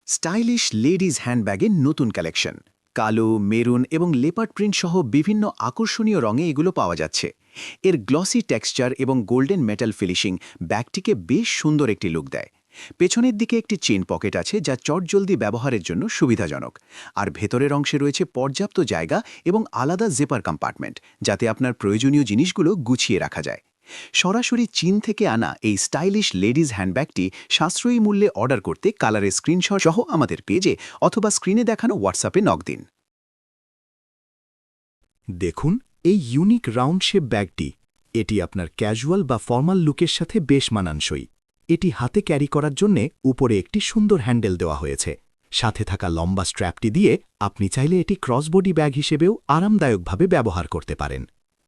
Stylish ladies হ্যান্ডব্যাগের নতুন collection কালো maroon এবং লেপার্ড প্রিন্ট সহ বিভিন্ন আকর্ষণীয় রঙে এগুলো পাওয়া যাচ্ছে। এর গ্লসি টেক্সচার এবং গোল্ডেন মেটাল ফিনিশিং ব্যাগটিকে বেশ সুন্দর একটি লুক দেয়। পেছনের দিকে একটি চেন পকেট আছে যা চটজলদি ব্যবহারের জন্য সুবিধাজনক, আর ভেতরের অংশে রয়েছে পর্যাপ্ত জায়গা এবং আলাদা জেপার কম্পার্টমেন্ট, যাতে আপনার প্রয়োজনীয় জিনিসগুলো গুছিয়ে রাখা যায়। সরাসরি চীন থেকে আনা এই স্টাইলিশ লেডিজ হ্যান্ডব্যাগটি সাশ্রয়ী মূল্যে অর্ডার করতে কালারের স্ক্রিনশট সহ আমাদের পেজে অথবা স্ক্রিনে দেখানো হোয়াটসঅ্যাপে নক দিন। দেখুন এই ইউনিক রাউন্ড শেপ ব্যাগটি। এটি আপনার ক্যাজুয়াল বা ফর্মাল লুকের সাথে বেশ মানানসই। এটি হাতে ক্যারি করার জন্যে উপরে একটি সুন্দর হ্যান্ডেল দেওয়া হয়েছে। সাথে থাকা লম্বা স্ট্র্যাপটি দিয়ে আপনি চাইলে এটি ক্রসবডি ব্যাগ হিসেবেও আরামদায়কভাবে ব্যবহার করতে পারেন।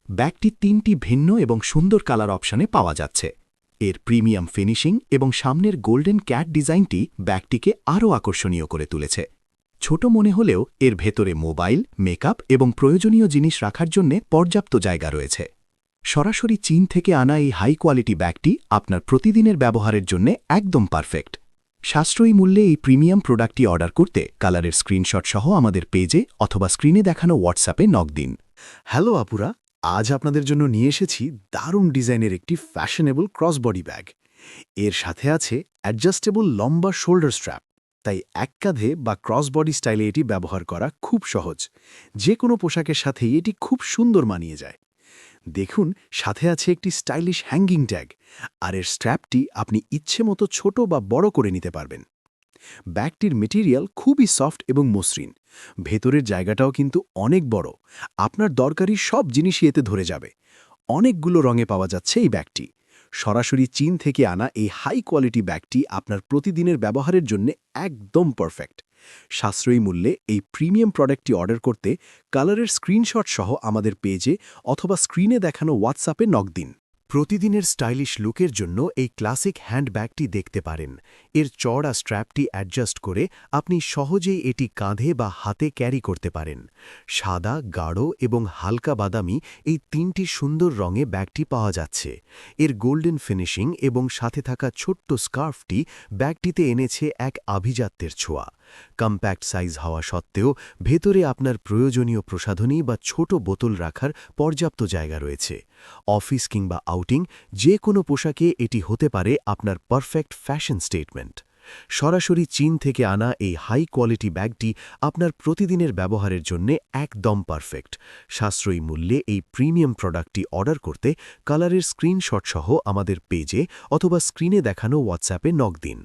ব্যাগটি ৩টি ভিন্ন এবং সুন্দর কালার অপশনে পাওয়া যাচ্ছে। এর প্রিমিয়াম ফিনিশিং এবং সামনের গোল্ডেন ক্যাট ডিজাইনটি ব্যাগটিকে আরও আকর্ষণীয় করে তুলেছে। ছোট মনে হলেও এর ভেতরে মোবাইল, মেকআপ এবং প্রয়োজনীয় জিনিস রাখার জন্যে পর্যাপ্ত জায়গা রয়েছে। সরাসরি চীন থেকে আনা এই হাই কোয়ালিটি ব্যাগটি আপনার প্রতিদিনের ব্যবহারের জন্য একদম পারফেক্ট। সাশ্রয়ী মূল্যে এই প্রিমিয়াম প্রোডাক্টটি অর্ডার করতে কালারের স্ক্রিনশট সহ আমাদের পেজে অথবা স্ক্রিনে দেখানো হোয়াটসঅ্যাপে নক দিন। হ্যালো আপুরা, আজ আপনাদের জন্য নিয়ে এসেছি দারুণ ডিজাইনের একটি ফ্যাশনেবল ক্রসবডি ব্যাগ। এর সাথে আছে অ্যাডজাস্টেবল লম্বা শোল্ডার স্ট্র্যাপ, তাই এক কাঁধে বা ক্রসবডি স্টাইলে এটি ব্যবহার করা খুব সহজ। যে কোনো পোশাকের সাথেই এটি খুব সুন্দর মানিয়ে যায়। দেখুন, সাথে আছে একটি স্টাইলিশ হ্যাঙ্গিং ট্যাগ, আর এর স্ট্র্যাপটি আপনি ইচ্ছে মতো ছোট বা বড় করে নিতে পারবেন। ব্যাগটির মেটেরিয়াল খুবই সফট এবং মসৃণ। ভেতরের জায়গাটাও কিন্তু অনেক বড়, আপনার দরকারি সব জিনিসই এতে ধরে যাবে। অনেকগুলো রঙে পাওয়া যাচ্ছে এই ব্যাগটি। সরাসরি চীন থেকে আনা এই হাই কোয়ালিটি ব্যাগটি আপনার প্রতিদিনের ব্যবহারের জন্য একদম পারফেক্ট। সাশ্রয়ী মূল্যে এই প্রিমিয়াম প্রোডাক্টটি অর্ডার করতে কালারের স্ক্রিনশট সহ আমাদের পেজে অথবা স্ক্রিনে দেখানো হোয়াটসঅ্যাপে নক দিন। প্রতিদিনের স্টাইলিশ লুকের জন্য এই ক্লাসিক হ্যান্ডব্যাগটি দেখতে পারেন। এর চওড়া স্ট্র্যাপটি অ্যাডজাস্ট করে আপনি সহজেই এটি কাঁধে বা হাতে ক্যারি করতে পারেন। সাদা, গাঢ় এবং হালকা বাদামি এই ৩টি সুন্দর রঙে ব্যাগটি পাওয়া যাচ্ছে। এর গোল্ডেন ফিনিশিং এবং সাথে থাকা ছোট্ট স্কার্ফটি ব্যাগটিতে এনেছে এক আভিজাত্যের ছোঁয়া। কম্প্যাক্ট সাইজ হওয়া সত্ত্বেও ভেতরে আপনার প্রয়োজনীয় প্রসাধনী বা ছোট বোতল রাখার পর্যাপ্ত জায়গা রয়েছে। অফিস কিংবা আউটিং যে কোনো পোশাকে এটি হতে পারে আপনার পারফেক্ট ফ্যাশন স্টেটমেন্ট। সরাসরি চীন থেকে আনা এই হাই কোয়ালিটি ব্যাগটি আপনার প্রতিদিনের ব্যবহারের জন্য একদম পারফেক্ট। সাশ্রয়ী মূল্যে এই প্রিমিয়াম প্রোডাক্টটি অর্ডার করতে কালারের স্ক্রিনশট সহ আমাদের পেজে অথবা স্ক্রিনে দেখানো হোয়াটসঅ্যাপে নক দিন।